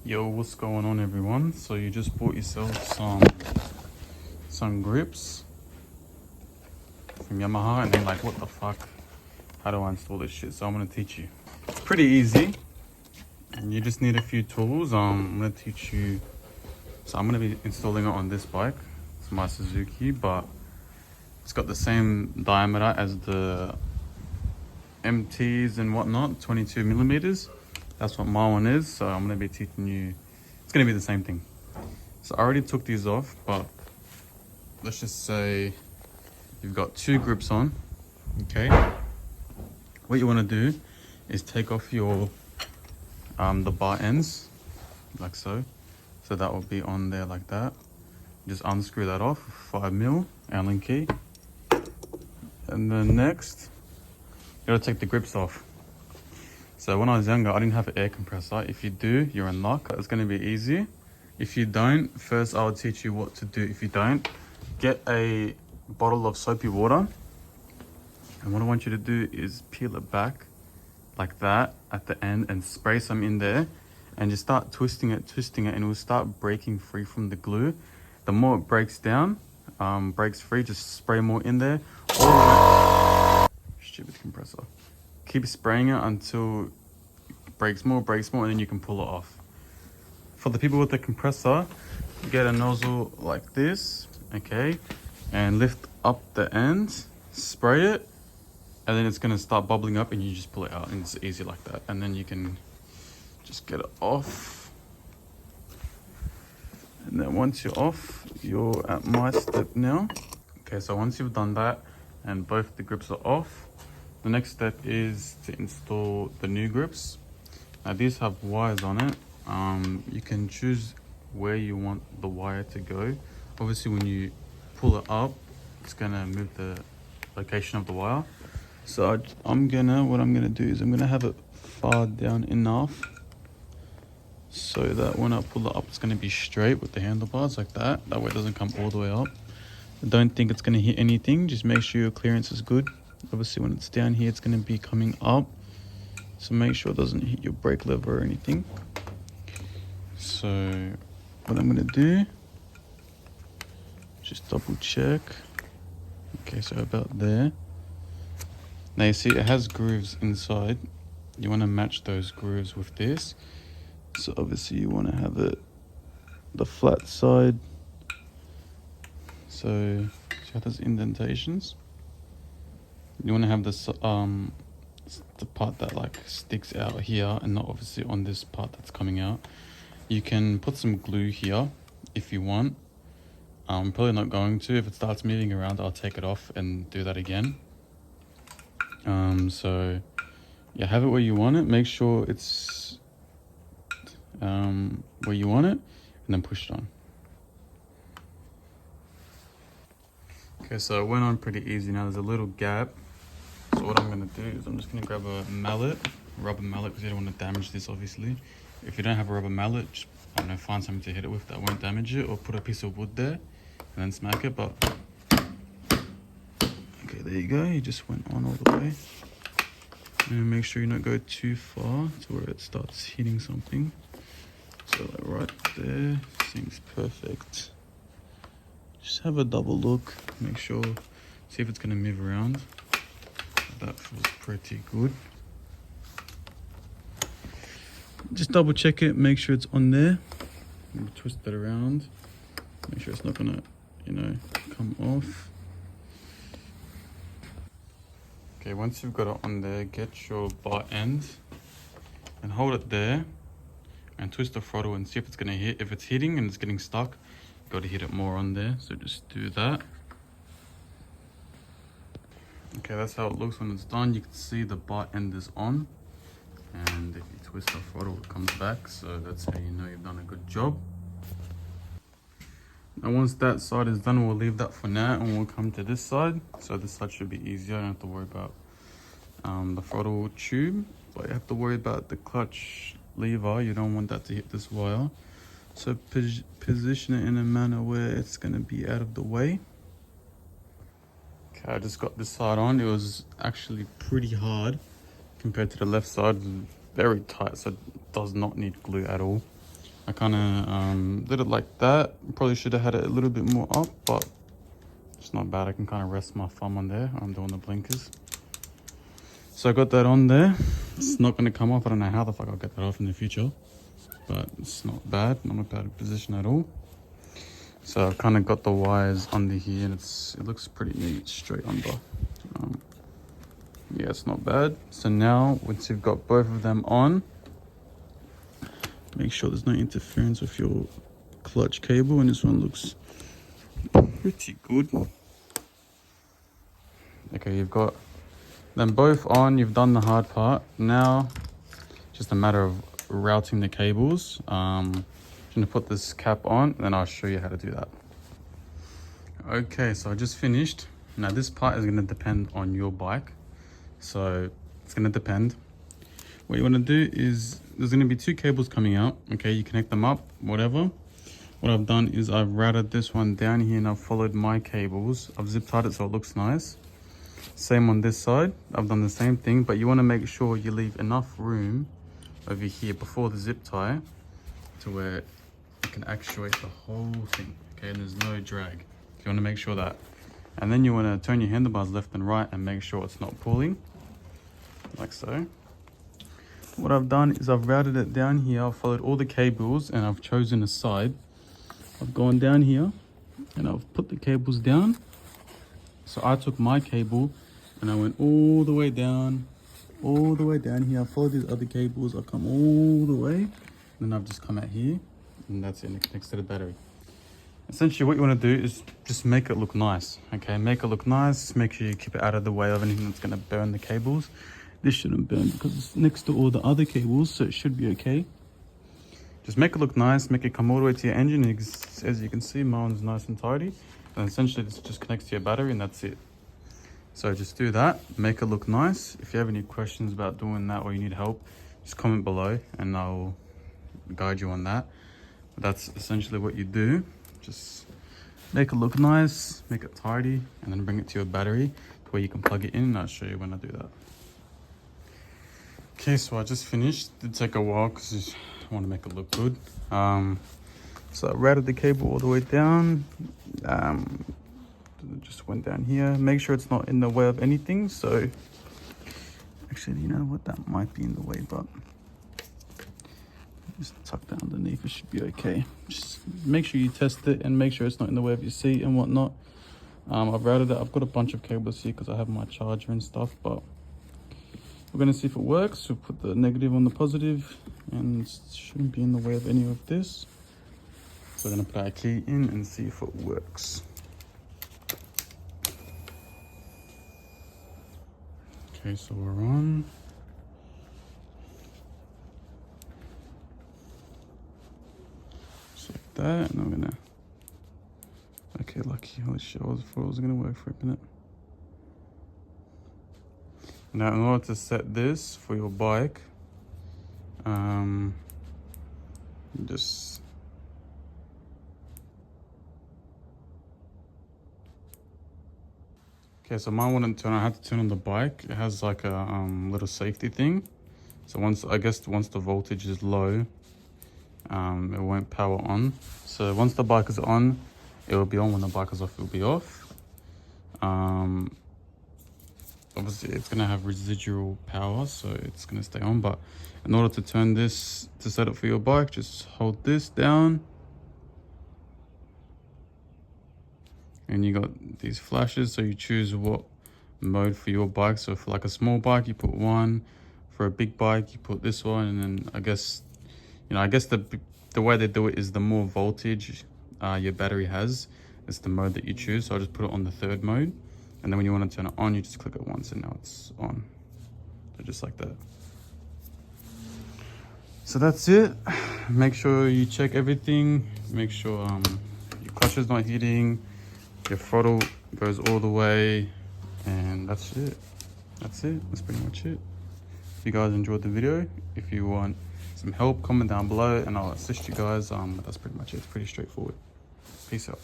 Yo, what's going on everyone? So you just bought yourself some grips from Yamaha and then like, what the fuck? How do I install this shit? So I'm gonna teach you. It's pretty easy. And you just need a few tools. I'm gonna teach you. So I'm gonna be installing it on this bike. It's my Suzuki, but it's got the same diameter as the MTs and whatnot, 22 millimeters. That's what my one is. So I'm gonna be teaching you. It's gonna be the same thing. So I already took these off, but let's just say you've got two grips on. Okay. What you want to do is take off your the bar ends, like so. So that will be on there like that. Just unscrew that off, 5mm Allen key. And then next, you gotta take the grips off. So when I was younger, I didn't have an air compressor. If you do, you're in luck. It's gonna be easy. If you don't, first I'll teach you what to do. If you don't, get a bottle of soapy water. And what I want you to do is peel it back like that at the end and spray some in there and just start twisting it, and it will start breaking free from the glue. The more it breaks down, breaks free, just spray more in there. Stupid compressor. Keep spraying it until it breaks more, and then you can pull it off. For the people with the compressor, get a nozzle like this, okay, and lift up the end, spray it, and then it's gonna start bubbling up and you just pull it out, and it's easy like that. And then you can just get it off. And then once you're off, you're at my step now. Okay, so once you've done that and both the grips are off, the next step is to install the new grips. Now these have wires on it. You can choose where you want the wire to go. Obviously when you pull it up, it's gonna move the location of the wire. So what I'm gonna do is I'm gonna have it far down enough so that when I pull it up, it's gonna be straight with the handlebars like that. That way it doesn't come all the way up. I don't think it's gonna hit anything. Just make sure your clearance is good. Obviously when it's down here, it's gonna be coming up. So make sure it doesn't hit your brake lever or anything. So what I'm gonna do, just double check. Okay, so about there. Now you see it has grooves inside. You want to match those grooves with this. So obviously you want to have it the flat side. So see how there's indentations? You want to have this the part that like sticks out here and not obviously on this part that's coming out. You can put some glue here if you want. I'm probably not going to. If it starts moving around, I'll take it off and do that again. So yeah, have it where you want it. Make sure it's where you want it, and then push it on. Okay, so it went on pretty easy. Now there's a little gap. So what I'm gonna do is I'm just gonna grab a mallet, rubber mallet, because you don't want to damage this obviously. If you don't have a rubber mallet, just, I don't know, find something to hit it with that won't damage it, or put a piece of wood there and then smack it. But okay, there you go. You just went on all the way. And make sure you don't go too far to where it starts hitting something. So like right there, seems perfect. Just have a double look, make sure, see if it's gonna move around. That feels pretty good. Just double check it, make sure it's on there. Twist it around, make sure it's not gonna, come off. Okay, once you've got it on there, get your bar end and hold it there and twist the throttle and see if it's gonna hit. If it's hitting and it's getting stuck, you gotta hit it more on there. So just do that. Okay, that's how it looks when it's done. You can see the bar end is on. And if you twist the throttle, it comes back. So that's how you know you've done a good job. Now once that side is done, we'll leave that for now and we'll come to this side. So this side should be easier. I don't have to worry about the throttle tube, but you have to worry about the clutch lever. You don't want that to hit this wire. So position it in a manner where it's going to be out of the way. Okay, I just got this side on. It was actually pretty hard compared to the left side. Very tight, so it does not need glue at all. I kind of did it like that. Probably should have had it a little bit more up, but it's not bad. I can kind of rest my thumb on there. I'm doing the blinkers. So I got that on there. It's not going to come off. I don't know how the fuck I'll get that off in the future, but it's not bad. Not a bad position at all. So I've kind of got the wires under here, and it looks pretty neat straight under. Yeah, it's not bad. So now once you've got both of them on, make sure there's no interference with your clutch cable, and this one looks pretty good. Okay, you've got them both on. You've done the hard part. Now just a matter of routing the cables. I'm gonna put this cap on, and then I'll show you how to do that. Okay, so I just finished. Now this part is gonna depend on your bike, so it's gonna depend. What you want to do is, there's going to be two cables coming out. Okay, you connect them up, whatever. What I've done is I've routed this one down here, and I've followed my cables. I've zip tied it so it looks nice. Same on this side. I've done the same thing, but you want to make sure you leave enough room over here before the zip tie to where you can actuate the whole thing. Okay, and there's no drag. You want to make sure that. And then you want to turn your handlebars left and right and make sure it's not pulling, like so. What I've done is I've routed it down here. I've followed all the cables, and I've chosen a side. I've gone down here and I've put the cables down. So I took my cable and I went all the way down here. I followed these other cables. I've come all the way, and then I've just come out here, and that's it, and it connects to the battery. Essentially what you want to do is just make it look nice. Okay, make it look nice. Make sure you keep it out of the way of anything that's going to burn the cables. This shouldn't burn because it's next to all the other cables, so it should be okay. Just make it look nice, make it come all the way to your engine. As you can see, my one's nice and tidy. And essentially this just connects to your battery, and that's it. So just do that, make it look nice. If you have any questions about doing that or you need help, just comment below and I'll guide you on that. But that's essentially what you do. Just make it look nice, make it tidy, and then bring it to your battery to where you can plug it in, and I'll show you when I do that. Okay, so I just finished. It did take a while because I want to make it look good. So I routed the cable all the way down. Just went down here. Make sure it's not in the way of anything. So actually, you know what? That might be in the way, but just tuck that underneath. It should be okay. Just make sure you test it and make sure it's not in the way of your seat and whatnot. I've routed it. I've got a bunch of cables here because I have my charger and stuff, but we're going to see if it works. We'll put the negative on the positive, and it shouldn't be in the way of any of this. So we're going to put our key in and see if it works. Okay, so we're on. Just like that, and I'm going to... Okay, lucky. Holy shit, I thought it was going to work for a minute. Now, in order to set this for your bike, just okay. So mine wouldn't turn. I had to turn on the bike. It has like a little safety thing. So once the voltage is low, it won't power on. So once the bike is on, it will be on. When the bike is off, it will be off. Obviously it's going to have residual power, so it's going to stay on. But in order to turn this, to set it for your bike, just hold this down, and you got these flashes, so you choose what mode for your bike. So for like a small bike, you put one. For a big bike, you put this one. And then I guess the way they do it is the more voltage your battery has, it's the mode that you choose. So I just put it on the third mode. And then when you want to turn it on, you just click it once, and now it's on. So just like that. So that's it. Make sure you check everything. Make sure your clutch is not hitting, your throttle goes all the way, and that's it. That's it. That's pretty much it. If you guys enjoyed the video, if you want some help, comment down below and I'll assist you guys. That's pretty much it. It's pretty straightforward. Peace out.